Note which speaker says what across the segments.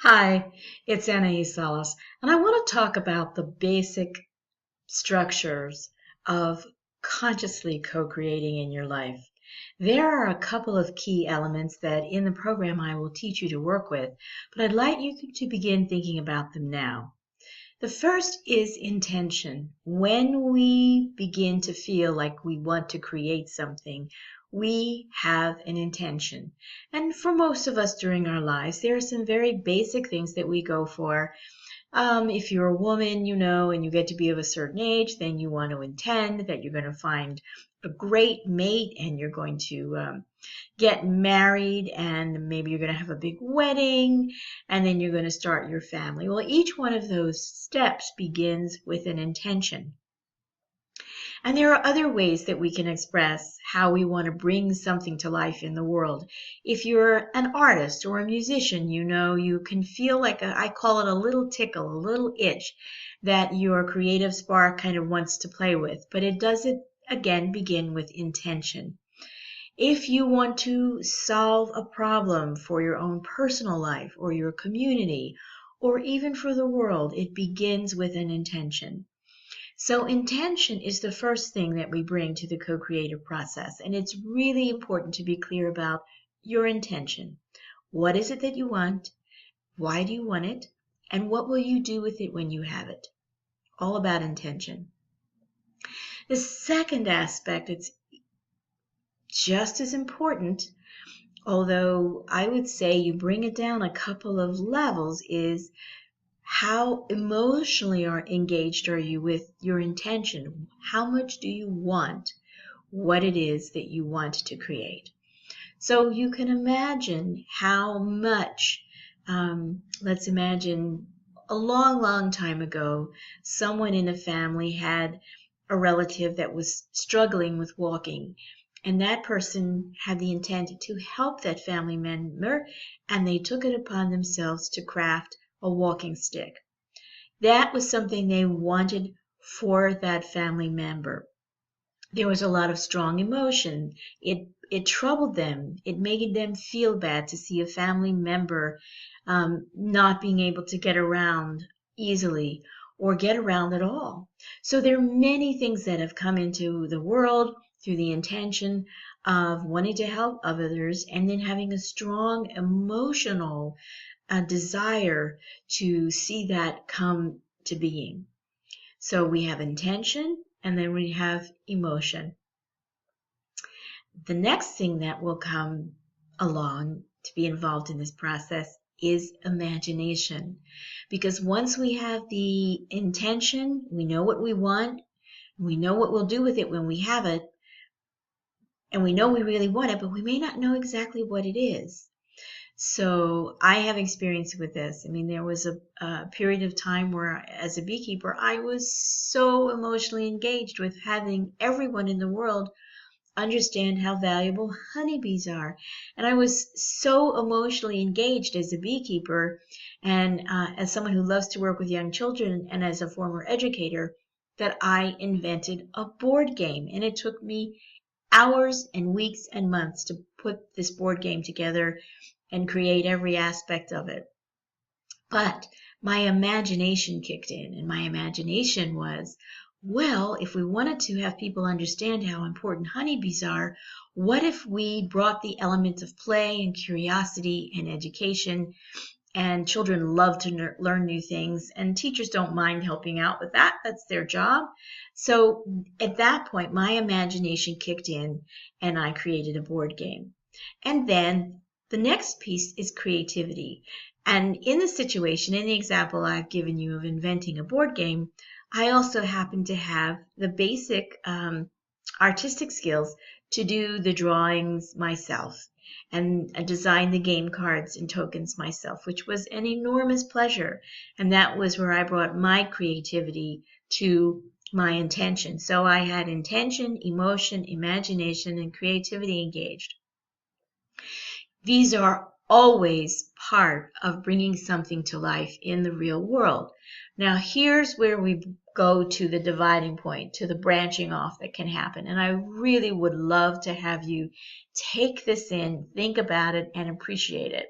Speaker 1: Hi, it's Anaiis Salles, and I want to talk about the basic structures of consciously co-creating in your life. There are a couple of key elements that in the program I will teach you to work with, but I'd like you to begin thinking about them now. The first is intention. When we begin to feel like we want to create something, we have an intention. And for most of us during our lives, there are some very basic things that we go for. If you're a woman, and you get to be of a certain age, then you want to intend that you're going to find a great mate and you're going to get married and maybe you're going to have a big wedding and then you're going to start your family. Well, each one of those steps begins with an intention. And there are other ways that we can express how we want to bring something to life in the world. If you're an artist or a musician, you can feel like I call it a little tickle, a little itch that your creative spark kind of wants to play with. But it does, again, begin with intention. If you want to solve a problem for your own personal life or your community or even for the world, it begins with an intention. So intention is the first thing that we bring to the co-creative process, and it's really important to be clear about your intention. What is it that you want? Why do you want it? And what will you do with it when you have it? All about intention. The second aspect, it's just as important, although I would say you bring it down a couple of levels, is how emotionally engaged are you with your intention? How much do you want what it is that you want to create? So you can imagine how much, let's imagine a long, long time ago, someone in a family had a relative that was struggling with walking. And that person had the intent to help that family member, and they took it upon themselves to craft a walking stick. That was something they wanted for that family member. There was a lot of strong emotion. It troubled them. It made them feel bad to see a family member not being able to get around easily or get around at all. So there are many things that have come into the world through the intention of wanting to help others and then having a strong emotional desire to see that come to being. So we have intention and then we have emotion. The next thing that will come along to be involved in this process is imagination. Because once we have the intention, we know what we want, we know what we'll do with it when we have it, and we know we really want it, but we may not know exactly what it is. So I have experience with this. I mean, there was a period of time where, as a beekeeper, I was so emotionally engaged with having everyone in the world understand how valuable honeybees are. And I was so emotionally engaged as a beekeeper and as someone who loves to work with young children and as a former educator that I invented a board game. And it took me hours and weeks and months to put this board game together and create every aspect of it. But my imagination kicked in, and my imagination was, well, if we wanted to have people understand how important honeybees are, what if we brought the element of play and curiosity and education? And children love to learn new things, and teachers don't mind helping out with that. That's their job. So at that point, my imagination kicked in, and I created a board game. And then the next piece is creativity. And in the situation, in the example I've given you of inventing a board game, I also happen to have the basic artistic skills to do the drawings myself and design the game cards and tokens myself, which was an enormous pleasure. And that was where I brought my creativity to my intention. So I had intention, emotion, imagination, and creativity engaged. These are always part of bringing something to life in the real world. Now, here's where we go to the dividing point, to the branching off that can happen. And I really would love to have you take this in, think about it, and appreciate it.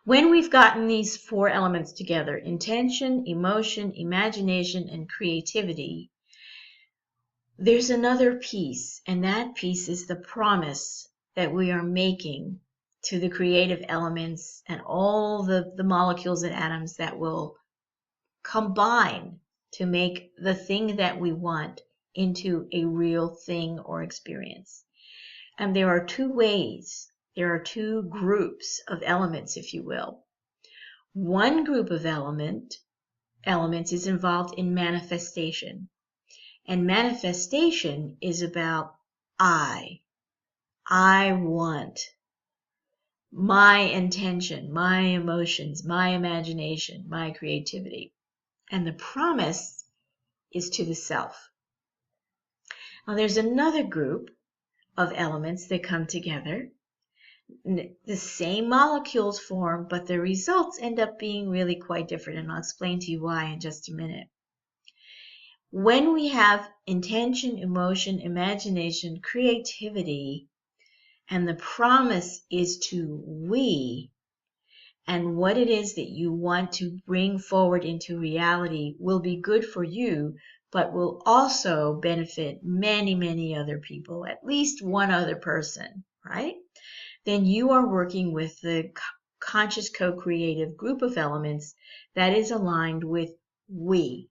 Speaker 1: When we've gotten these 4 elements together, intention, emotion, imagination, and creativity, there's another piece, and that piece is the promise that we are making to the creative elements and all the molecules and atoms that will combine to make the thing that we want into a real thing or experience. And there are 2 ways, there are 2 groups of elements, if you will. One group of elements is involved in manifestation. And manifestation is about I want, my intention, my emotions, my imagination, my creativity. And the promise is to the self. Now there's another group of elements that come together. The same molecules form, but the results end up being really quite different, and I'll explain to you why in just a minute. When we have intention, emotion, imagination, creativity, and the promise is to we, and what it is that you want to bring forward into reality will be good for you, but will also benefit many, many other people, at least one other person, right? Then you are working with the conscious co-creative group of elements that is aligned with we.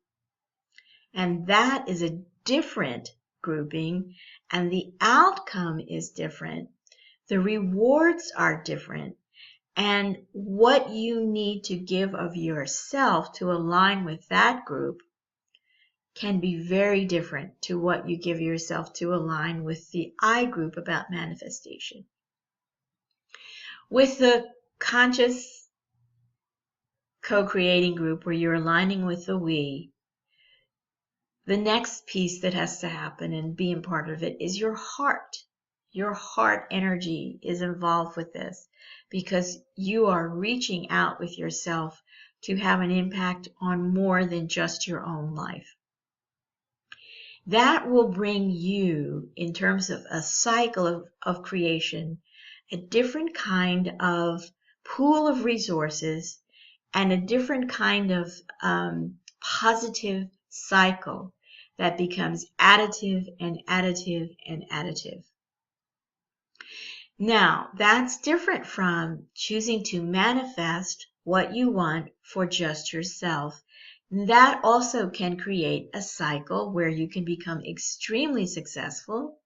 Speaker 1: And that is a different grouping, and the outcome is different. The rewards are different, and what you need to give of yourself to align with that group can be very different to what you give yourself to align with the I group about manifestation. With the conscious co-creating group where you're aligning with the we, the next piece that has to happen and being part of it is your heart. Your heart energy is involved with this because you are reaching out with yourself to have an impact on more than just your own life. That will bring you, in terms of a cycle of creation, a different kind of pool of resources and a different kind of positive cycle that becomes additive and additive and additive. Now, that's different from choosing to manifest what you want for just yourself. That also can create a cycle where you can become extremely successful.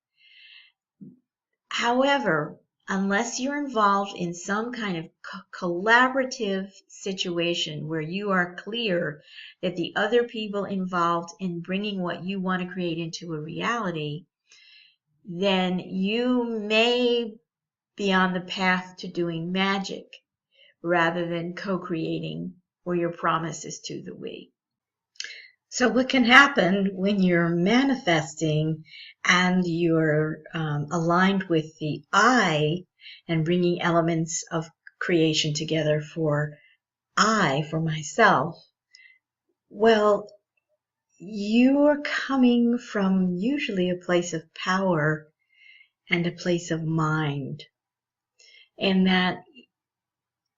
Speaker 1: However, unless you're involved in some kind of collaborative situation where you are clear that the other people involved in bringing what you want to create into a reality, then you may be on the path to doing magic rather than co-creating where your promise is to the we. So what can happen when you're manifesting and you're aligned with the I and bringing elements of creation together for I, for myself? Well, you're coming from usually a place of power and a place of mind, and that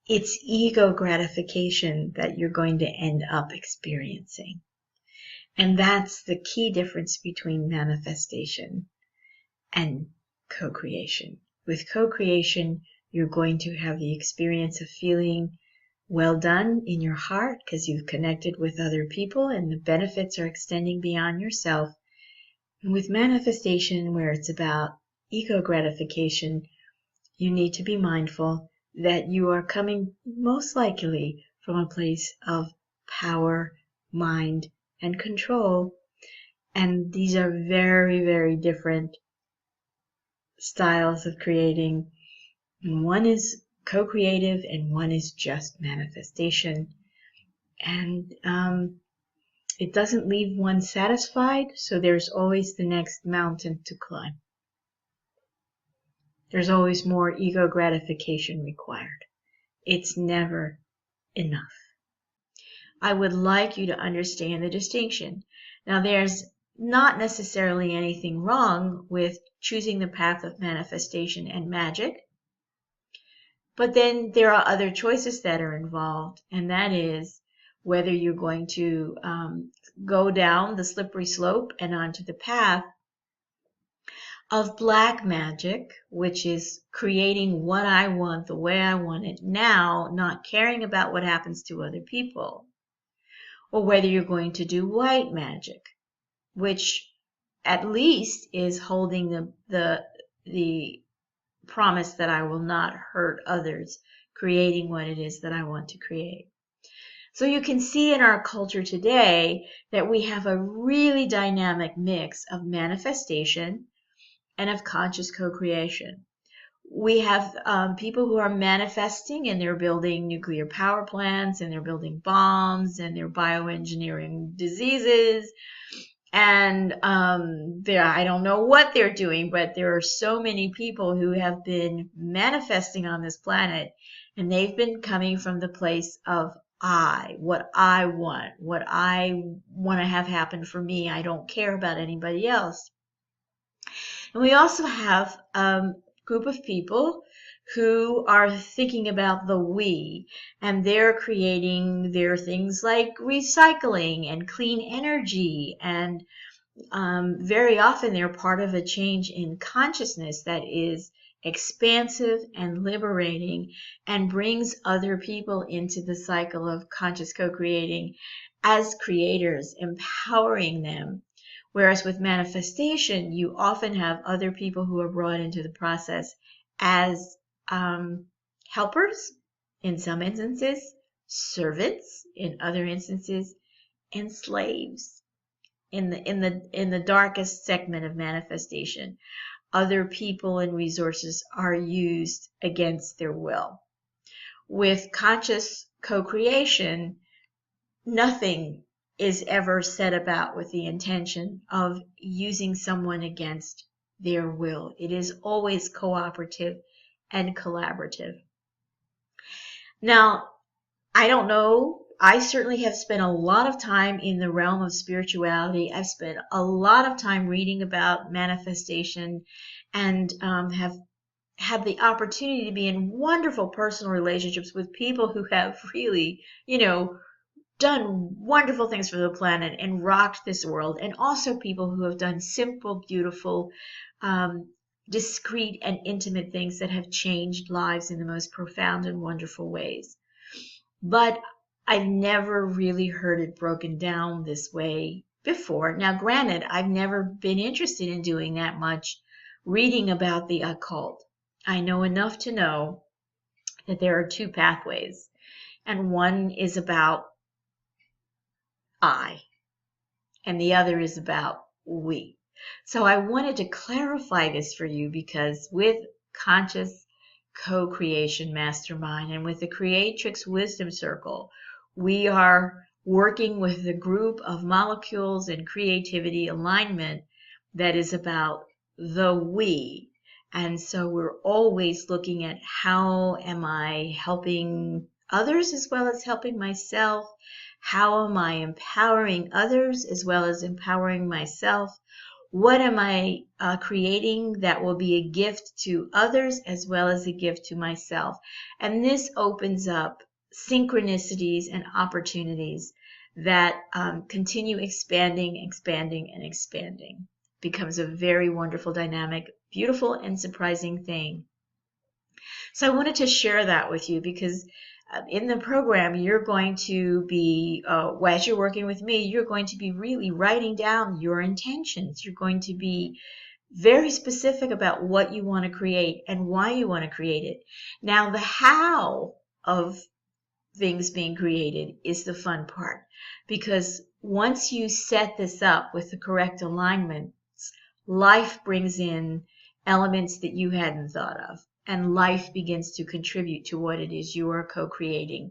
Speaker 1: it's ego gratification that you're going to end up experiencing. And that's the key difference between manifestation and co-creation. With co-creation, you're going to have the experience of feeling well done in your heart because you've connected with other people and the benefits are extending beyond yourself. And with manifestation, where it's about ego gratification, you need to be mindful that you are coming most likely from a place of power, mind, and control. And these are very, very different styles of creating. And one is co-creative and one is just manifestation. And it doesn't leave one satisfied, so there's always the next mountain to climb. There's always more ego gratification required. It's never enough. I would like you to understand the distinction. Now, there's not necessarily anything wrong with choosing the path of manifestation and magic, But then there are other choices that are involved, and that is whether you're going to go down the slippery slope and onto the path of black magic, which is creating what I want the way I want it now, not caring about what happens to other people, or whether you're going to do white magic, which at least is holding the promise that I will not hurt others, creating what it is that I want to create. So you can see in our culture today that we have a really dynamic mix of manifestation and of conscious co-creation. We have people who are manifesting, and they're building nuclear power plants, and they're building bombs, and they're bioengineering diseases, and I don't know what they're doing, but there are so many people who have been manifesting on this planet, and they've been coming from the place of what I want to have happen for me. I don't care about anybody else. And we also have a group of people who are thinking about the we, and they're creating their things like recycling and clean energy, and very often they're part of a change in consciousness that is expansive and liberating and brings other people into the cycle of conscious co-creating as creators, empowering them. Whereas with manifestation, you often have other people who are brought into the process as helpers in some instances, servants in other instances, and slaves in the darkest segment of manifestation. Other people and resources are used against their will. With conscious co-creation, nothing is ever set about with the intention of using someone against their will. It is always cooperative and collaborative. Now, I don't know. I certainly have spent a lot of time in the realm of spirituality. I've spent a lot of time reading about manifestation, and have had the opportunity to be in wonderful personal relationships with people who have really, done wonderful things for the planet and rocked this world, and also people who have done simple, beautiful, discreet and intimate things that have changed lives in the most profound and wonderful ways. But I've never really heard it broken down this way before. Now, granted, I've never been interested in doing that much reading about the occult. I know enough to know that there are two pathways, and one is about I, and the other is about we. So I wanted to clarify this for you, because with Conscious Co-Creation Mastermind and with the Creatrix Wisdom Circle, we are working with a group of molecules and creativity alignment that is about the we. And so we're always looking at how am I helping others as well as helping myself? How am I empowering others as well as empowering myself? What am I creating that will be a gift to others as well as a gift to myself? And this opens up synchronicities and opportunities that continue expanding, and expanding. Becomes a very wonderful, dynamic, beautiful, and surprising thing. So I wanted to share that with you, because in the program, you're going to be, as you're working with me, you're going to be really writing down your intentions. You're going to be very specific about what you want to create and why you want to create it. Now, the how of things being created is the fun part, because once you set this up with the correct alignments, life brings in elements that you hadn't thought of. And life begins to contribute to what it is you are co-creating.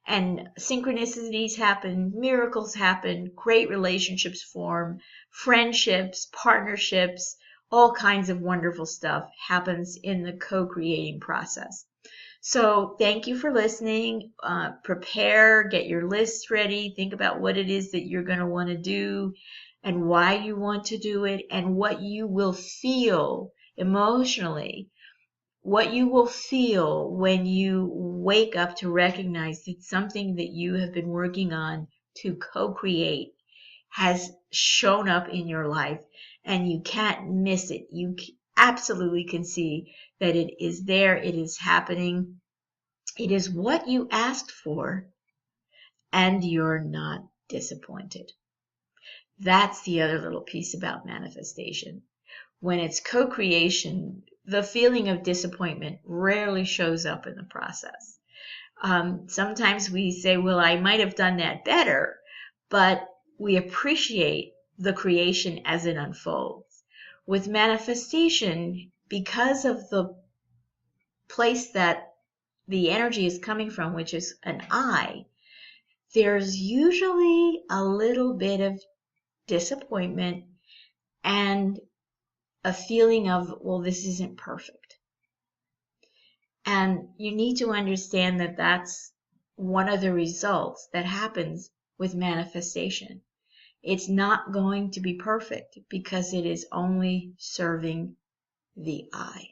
Speaker 1: And synchronicities happen, miracles happen, great relationships form, friendships, partnerships, all kinds of wonderful stuff happens in the co-creating process. So thank you for listening. Prepare, get your list ready, think about what it is that you're going to want to do and why you want to do it and what you will feel emotionally what you will feel when you wake up to recognize that something that you have been working on to co-create has shown up in your life and you can't miss it. You absolutely can see that it is there, it is happening, it is what you asked for, and you're not disappointed. That's the other little piece about manifestation. When it's co-creation, the feeling of disappointment rarely shows up in the process. Sometimes we say, well, I might have done that better, but we appreciate the creation as it unfolds. With manifestation, because of the place that the energy is coming from, which is an I, there's usually a little bit of disappointment and a feeling of, well, this isn't perfect. And you need to understand that that's one of the results that happens with manifestation. It's not going to be perfect because it is only serving the I.